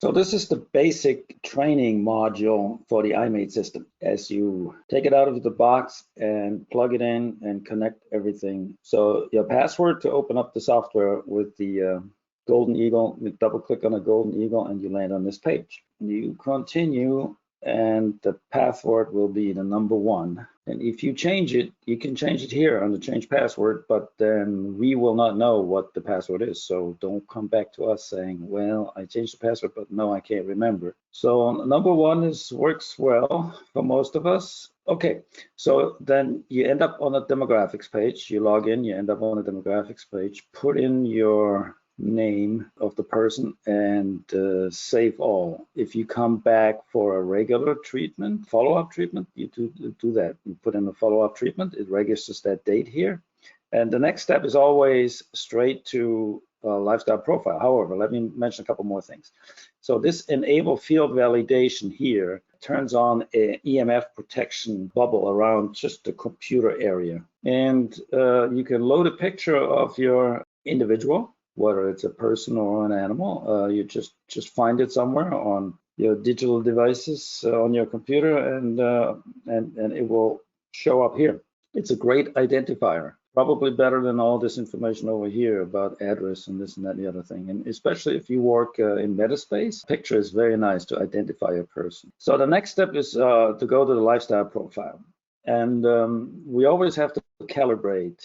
So this is the basic training module for the IMAET system. As you take it out of the box and plug it in and connect everything. So your password to open up the software with the golden eagle, you double click on the golden eagle and you land on this page. You continue and the password will be the number 1. And if you change it, you can change it here on the change password, but then we will not know what the password is. So don't come back to us saying, well, I changed the password, but no, I can't remember. So number 1 works well for most of us. Okay, so then you end up on the demographics page. You log in, you end up on the demographics page, put in your name of the person and save all. If you come back for a regular treatment, follow-up treatment, you do that. You put in a follow-up treatment, it registers that date here. And the next step is always straight to lifestyle profile. However, let me mention a couple more things. So this enable field validation here turns on an EMF protection bubble around just the computer area. And you can load a picture of your individual, whether it's a person or an animal. You just find it somewhere on your digital devices on your computer, and it will show up here. It's a great identifier, probably better than all this information over here about address and this and that and the other thing. And especially if you work in metaspace, picture is very nice to identify a person. So the next step is to go to the lifestyle profile. And we always have to calibrate.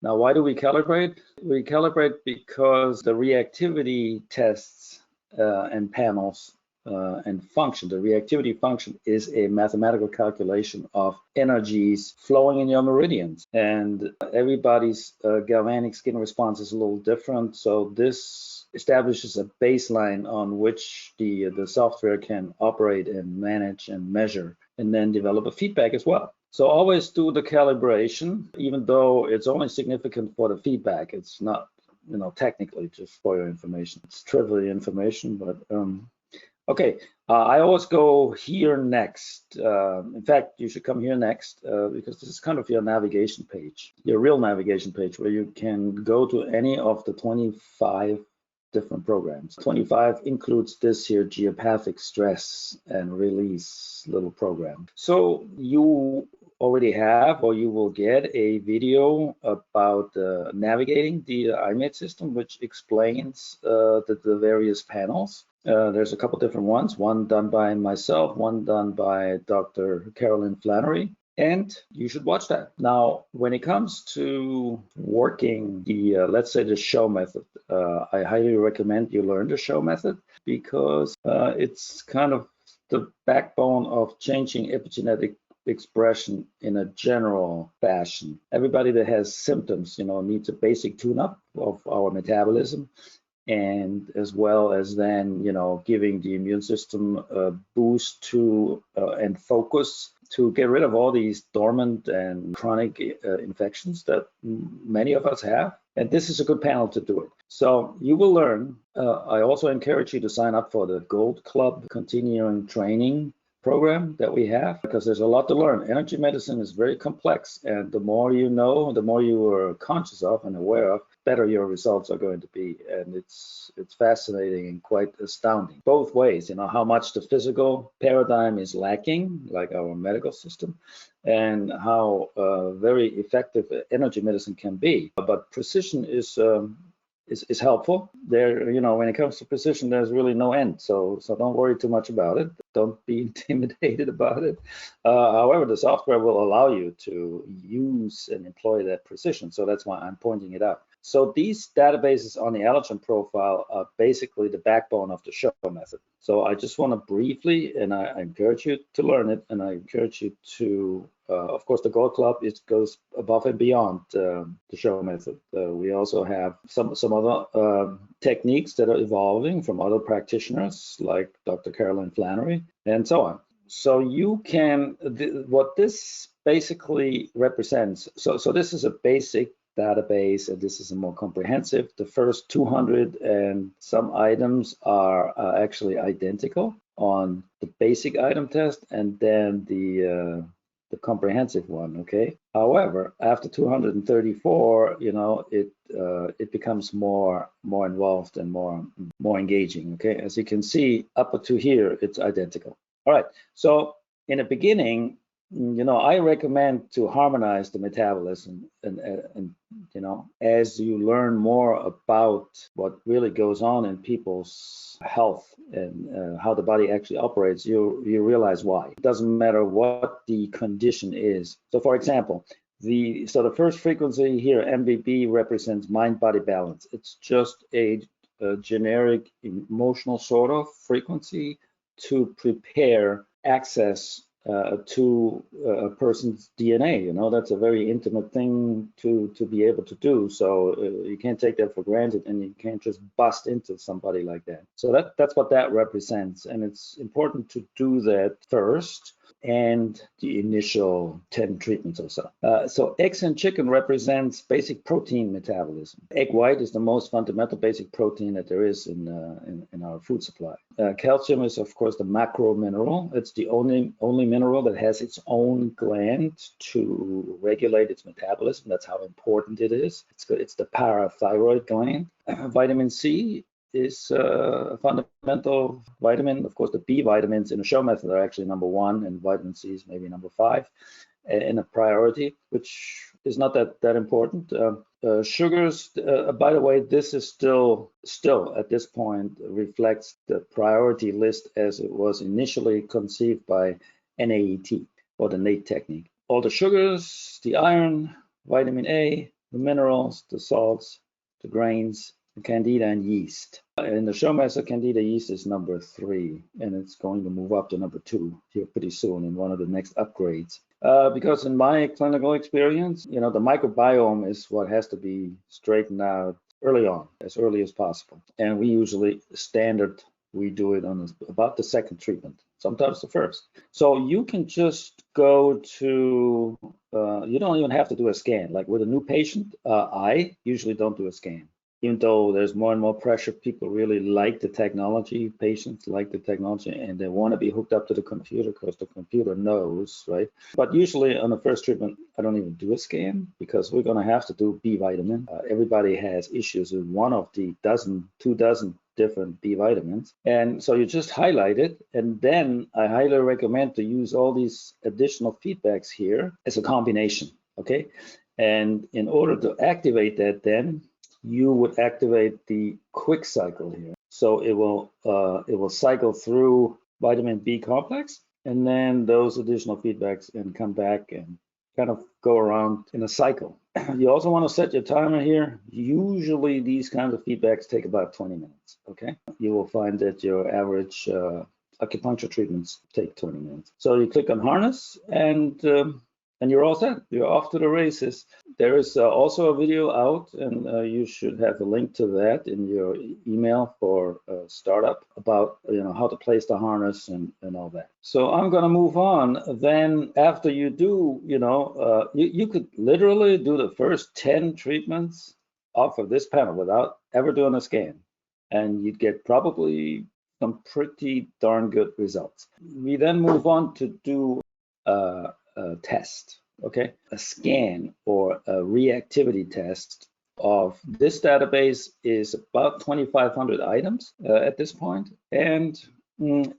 Now, why do we calibrate? We calibrate because the reactivity tests and panels and function, the reactivity function is a mathematical calculation of energies flowing in your meridians. And everybody's galvanic skin response is a little different. So this establishes a baseline on which the software can operate and manage and measure, and then develop a feedback as well. So always do the calibration, even though it's only significant for the feedback. It's not, technically, just for your information. It's trivial information, but okay. I always go here next. In fact, you should come here next because this is kind of your navigation page, your real navigation page, where you can go to any of the 25 different programs. 25 includes this here geopathic stress and release little program. So you already have, or you will get, a video about navigating the IMAET system, which explains the various panels. There's a couple different ones, one done by myself, one done by Dr. Carolyn Flannery. And you should watch that. Now, when it comes to working the, let's say, the show method, I highly recommend you learn the show method because it's kind of the backbone of changing epigenetic expression in a general fashion. Everybody that has symptoms, needs a basic tune-up of our metabolism, and as well as then, giving the immune system a boost to and focus to get rid of all these dormant and chronic infections that many of us have. And this is a good panel to do it. So you will learn. I also encourage you to sign up for the Gold Club continuing training program that we have, because there's a lot to learn. Energy medicine is very complex, and the more you know, the more you are conscious of and aware of, better your results are going to be. And it's fascinating and quite astounding both ways, how much the physical paradigm is lacking, like our medical system, and how very effective energy medicine can be. But precision is helpful. There, when it comes to precision, there's really no end. So don't worry too much about it. Don't be intimidated about it. However, the software will allow you to use and employ that precision. So that's why I'm pointing it out. So these databases on the allergen profile are basically the backbone of the show method. So I just want to briefly, and I encourage you to learn it, and I encourage you to, of course, the Gold Club, it goes above and beyond the show method. We also have some other techniques that are evolving from other practitioners like Dr. Carolyn Flannery and so on. So you can, what this basically represents, so this is a basic database, and this is a more comprehensive. The first 200 and some items are actually identical on the basic item test, and then the the comprehensive one, okay? However, after 234, it becomes more involved and more engaging, okay? As you can see, up to here, it's identical. All right, so in the beginning, I recommend to harmonize the metabolism, and as you learn more about what really goes on in people's health and how the body actually operates, you realize why. It doesn't matter what the condition is. So, for example, the first frequency here, MBB, represents mind-body balance. It's just a generic emotional sort of frequency to prepare access to a person's DNA. That's a very intimate thing to be able to do. So you can't take that for granted, and you can't just bust into somebody like that. So that's what that represents, and it's important to do that first, and the initial 10 treatments or so. So eggs and chicken represents basic protein metabolism. Egg white is the most fundamental basic protein that there is in our food supply. Calcium is, of course, the macro mineral. It's the only mineral that has its own gland to regulate its metabolism. That's how important it is. It's the parathyroid gland. Vitamin C is a fundamental vitamin. Of course, the B vitamins in the show method are actually number 1, and vitamin C is maybe number 5 in a priority, which is not that important. Sugars, by the way, this is still at this point reflects the priority list as it was initially conceived by NAET, or the NAET technique. All the sugars, the iron, vitamin A, the minerals, the salts, the grains, the candida, and yeast. In the show method, candida yeast is number 3, and it's going to move up to number 2 here pretty soon in one of the next upgrades. Because in my clinical experience, the microbiome is what has to be straightened out early on, as early as possible. And we usually we do it on about the second treatment, sometimes the first. So you can just go to, you don't even have to do a scan. Like with a new patient, I usually don't do a scan. Even though there's more and more pressure, people really like the technology, patients like the technology, and they want to be hooked up to the computer because the computer knows, right? But usually on the first treatment, I don't even do a scan because we're going to have to do B vitamin. Everybody has issues with one of the 2 dozen different B vitamins. And so you just highlight it, and then I highly recommend to use all these additional feedbacks here as a combination, okay? And in order to activate that, then you would activate the quick cycle here. So it will cycle through vitamin B complex, and then those additional feedbacks and come back and kind of go around in a cycle. You also want to set your timer here. Usually these kinds of feedbacks take about 20 minutes, okay? You will find that your average acupuncture treatments take 20 minutes. So you click on harness, and you're all set. You're off to the races. There is also a video out, and you should have a link to that in your email for startup about how to place the harness and all that. So I'm going to move on. Then after you do, you could literally do the first 10 treatments off of this panel without ever doing a scan, and you'd get probably some pretty darn good results. We then move on to do a test, okay? A scan or a reactivity test of this database is about 2,500 items at this point, and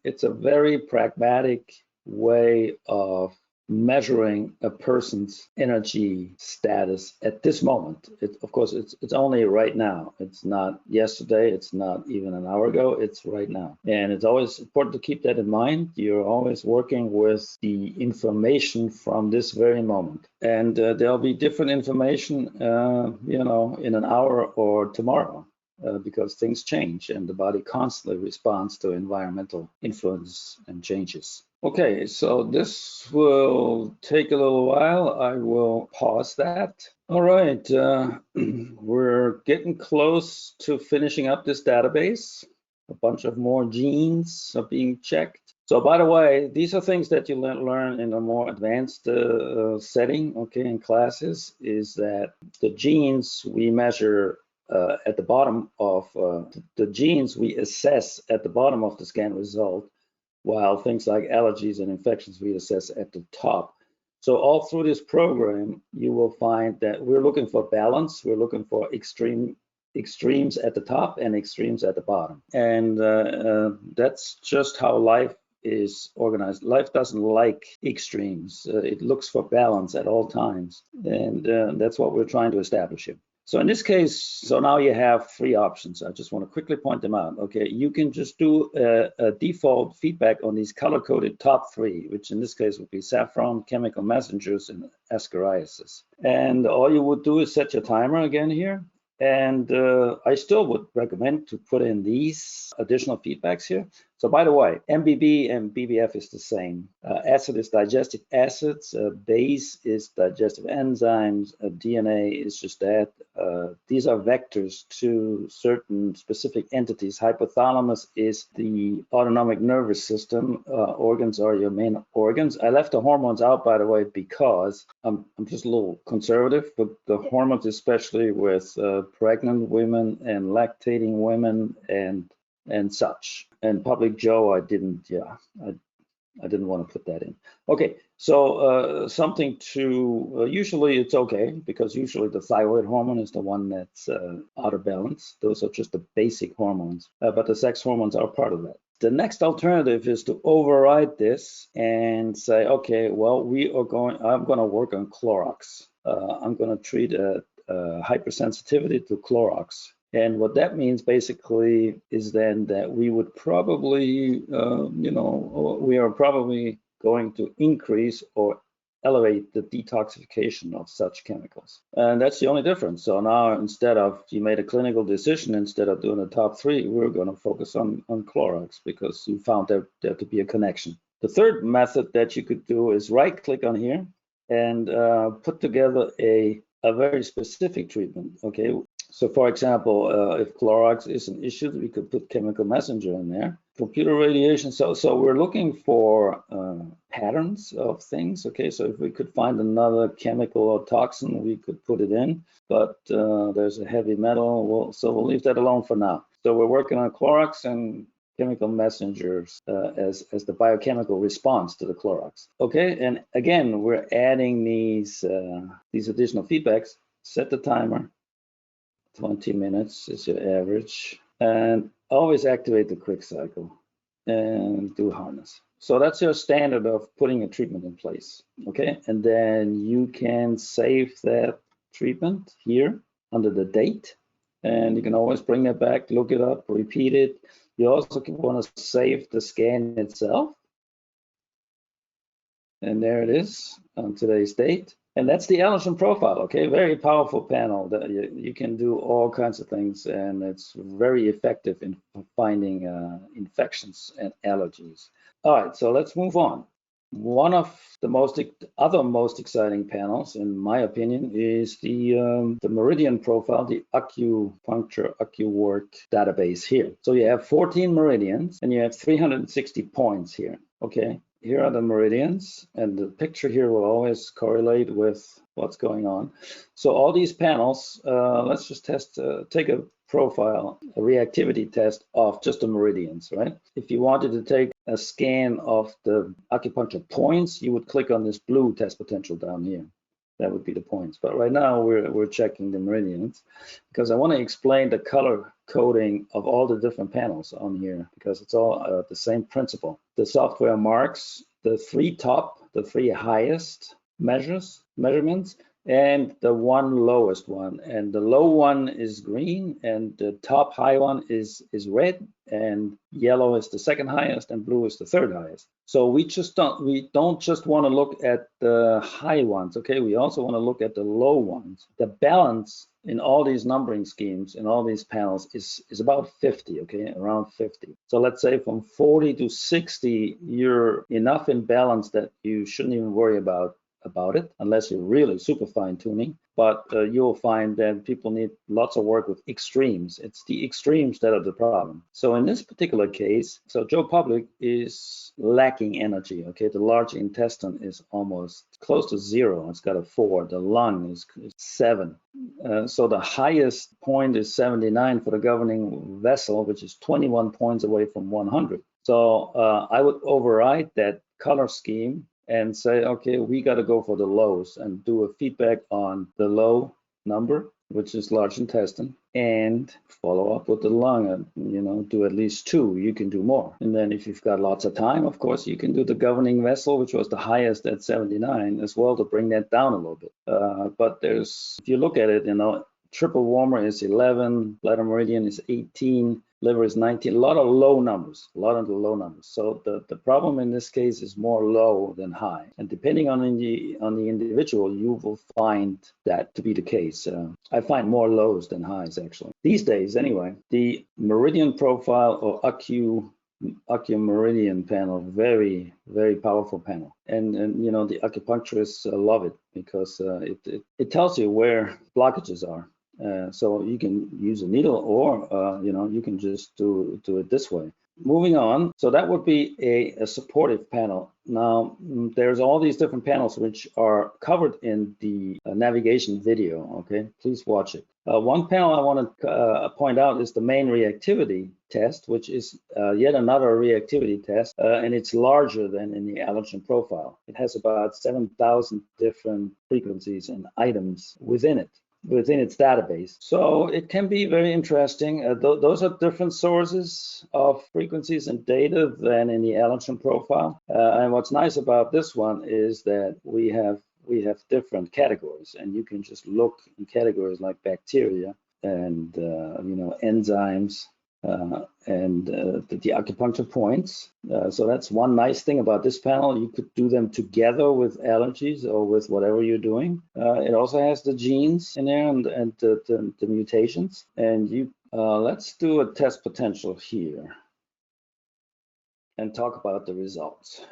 it's a very pragmatic way of measuring a person's energy status at this moment. Of course, it's only right now. It's not yesterday. It's not even an hour ago. It's right now. And it's always important to keep that in mind. You're always working with the information from this very moment. And there'll be different information, in an hour or tomorrow. Because things change and the body constantly responds to environmental influence and changes. Okay, so this will take a little while. I will pause that. All right, we're getting close to finishing up this database. A bunch of more genes are being checked. So by the way, these are things that you learn in a more advanced setting, okay, in classes, is that the genes we measure at the bottom of the genes we assess at the bottom of the scan result, while things like allergies and infections we assess at the top. So all through this program, you will find that we're looking for balance. We're looking for extremes at the top and extremes at the bottom. And that's just how life is organized. Life doesn't like extremes. It looks for balance at all times. And that's what we're trying to establish here. So in this case, so now you have three options. I just want to quickly point them out. Okay, you can just do a default feedback on these color-coded top three, which in this case would be saffron, chemical messengers, and ascariasis. And all you would do is set your timer again here. And I still would recommend to put in these additional feedbacks here. So by the way, MBB and BBF is the same. Acid is digestive acids, base is digestive enzymes, DNA is just that. These are vectors to certain specific entities. Hypothalamus is the autonomic nervous system. Organs are your main organs. I left the hormones out, by the way, because I'm just a little conservative, but the hormones, especially with pregnant women and lactating women and such. And public Joe, I didn't want to put that in. Okay, so something to, usually it's okay, because usually the thyroid hormone is the one that's out of balance. Those are just the basic hormones, but the sex hormones are part of that. The next alternative is to override this and say, okay, well, I'm going to work on Clorox. I'm going to treat hypersensitivity to Clorox. And what that means basically is then that we would probably, we are probably going to increase or elevate the detoxification of such chemicals. And that's the only difference. So now instead of, you made a clinical decision, instead of doing the top three, we're going to focus on Clorox because you found there to be a connection. The third method that you could do is right-click on here and put together a very specific treatment, okay? So for example, if Clorox is an issue, we could put chemical messenger in there. Computer radiation, so we're looking for patterns of things, okay? So if we could find another chemical or toxin, we could put it in, but there's a heavy metal, so we'll leave that alone for now. So we're working on Clorox and chemical messengers as the biochemical response to the Clorox. Okay, and again, we're adding these additional feedbacks. Set the timer. 20 minutes is your average, and always activate the quick cycle and do harness. So that's your standard of putting a treatment in place, okay? And then you can save that treatment here under the date, and you can always bring that back, look it up, repeat it. You also want to save the scan itself. And there it is on today's date. And that's the allergen profile, okay? Very powerful panel that you can do all kinds of things, and it's very effective in finding infections and allergies. All right, so let's move on. One of the other most exciting panels, in my opinion, is the meridian profile, the acupuncture AccuWork database here. So you have 14 meridians, and you have 360 points here, okay? Here are the meridians, and the picture here will always correlate with what's going on. So all these panels, let's just take a profile, a reactivity test of just the meridians, right? If you wanted to take a scan of the acupuncture points, you would click on this blue test potential down here. That would be the points. But right now we're checking the meridians because I want to explain the color coding of all the different panels on here because it's all the same principle. The software marks the three highest measurements, and the one lowest one. And the low one is green, and the top high one is red, and yellow is the second highest, and blue is the third highest. So we don't just want to look at the high ones, okay? We also want to look at the low ones. The balance in all these numbering schemes, in all these panels, is about 50, okay? Around 50. So let's say from 40 to 60, you're enough in balance that you shouldn't even worry about it unless you're really super fine tuning. But you'll find that people need lots of work with extremes. It's the extremes that are the problem. So in this particular case, so Joe Public is lacking energy, okay? The large intestine is almost close to 0. It's got a 4. The lung is 7. So the highest point is 79 for the governing vessel, which is 21 points away from 100. So I would override that color scheme and say, okay, we got to go for the lows and do a feedback on the low number, which is large intestine, and follow up with the lung and, do at least 2. You can do more. And then if you've got lots of time, of course, you can do the governing vessel, which was the highest at 79 as well, to bring that down a little bit. But if you look at it, triple warmer is 11, bladder meridian is 18, liver is 19, a lot of the low numbers. So the problem in this case is more low than high. And depending on the individual, you will find that to be the case. I find more lows than highs, actually. These days, anyway, the meridian profile or Meridian panel, very, very powerful panel. And the acupuncturists love it because it tells you where blockages are. So you can use a needle or, you can just do it this way. Moving on, so that would be a supportive panel. Now, there's all these different panels which are covered in the navigation video, okay? Please watch it. One panel I want to point out is the main reactivity test, which is yet another reactivity test, and it's larger than in the allergen profile. It has about 7,000 different frequencies and items within its database. So it can be very interesting. Those are different sources of frequencies and data than in the allergen profile. And what's nice about this one is that we have different categories, and you can just look in categories like bacteria and enzymes and the acupuncture points. So that's one nice thing about this panel. You could do them together with allergies or with whatever you're doing. It also has the genes in there and the mutations. And let's do a test potential here and talk about the results.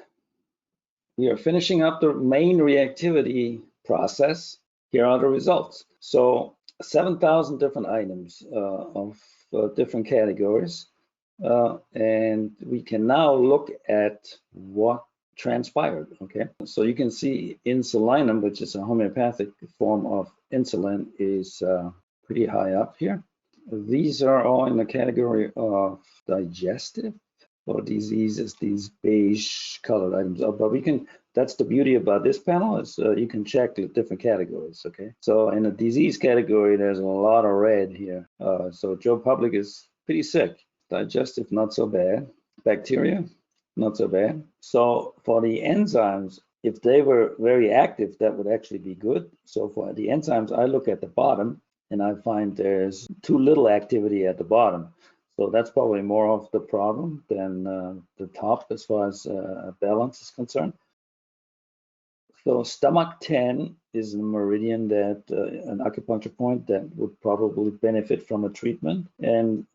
We are finishing up the main reactivity process. Here are the results. So 7,000 different items of different categories. And we can now look at what transpired, okay? So you can see insulinum, which is a homeopathic form of insulin, is pretty high up here. These are all in the category of digestive or diseases, these beige colored items. But that's the beauty about this panel, is you can check the different categories, okay? So in the disease category, there's a lot of red here. So Joe Public is pretty sick. Digestive, not so bad. Bacteria, not so bad. So for the enzymes, if they were very active, that would actually be good. So for the enzymes, I look at the bottom and I find there's too little activity at the bottom. So that's probably more of the problem than the top as far as balance is concerned. So stomach 10 is a meridian that an acupuncture point that would probably benefit from a treatment, and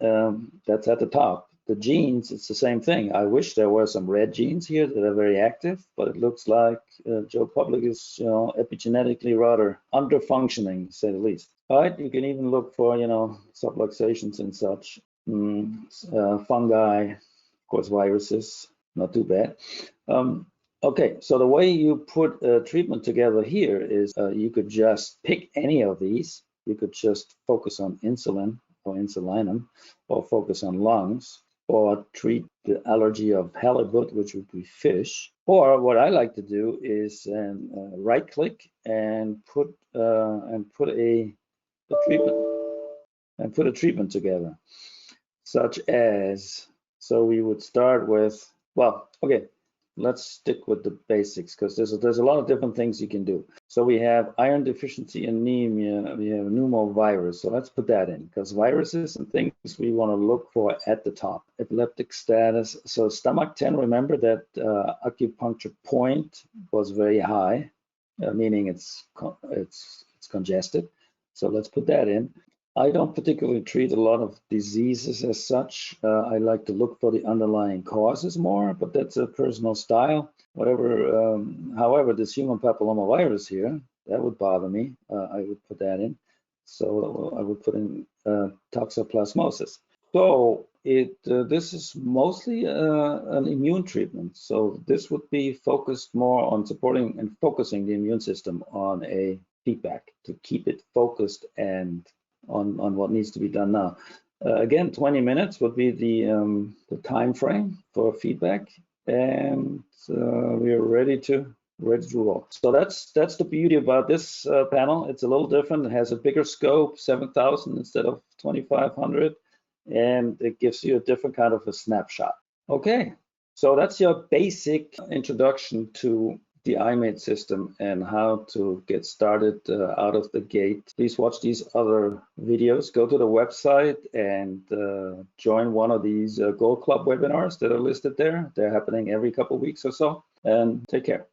that's at the top. The genes, it's the same thing. I wish there were some red genes here that are very active, but it looks like Joe Public is epigenetically rather under-functioning, to say the least. All right, you can even look for subluxations and such, fungi, of course, viruses, not too bad. Okay, so the way you put a treatment together here is you could just pick any of these. You could just focus on insulin or insulinum, or focus on lungs, or treat the allergy of halibut, which would be fish. Or what I like to do is right-click and put a treatment together, such as. So we would start with, well, okay. Let's stick with the basics because there's a lot of different things you can do. So we have iron deficiency anemia, we have pneumovirus. So let's put that in because viruses and things we want to look for at the top. Epileptic status. So stomach 10, remember that acupuncture point was very high, meaning it's congested. So let's put that in. I don't particularly treat a lot of diseases as such. I like to look for the underlying causes more, but that's a personal style. However, this human papillomavirus here, that would bother me. I would put that in. So I would put in toxoplasmosis. So this is mostly an immune treatment. So this would be focused more on supporting and focusing the immune system on a feedback to keep it focused and on what needs to be done now. Again, 20 minutes would be the time frame for feedback, and we are ready to ready to roll. So that's the beauty about this panel. It's a little different. It has a bigger scope, 7,000 instead of 2,500, and it gives you a different kind of a snapshot. Okay, so that's your basic introduction to the IMAET system and how to get started out of the gate. Please watch these other videos. Go to the website and join one of these Gold Club webinars that are listed there. They're happening every couple of weeks or so. And take care.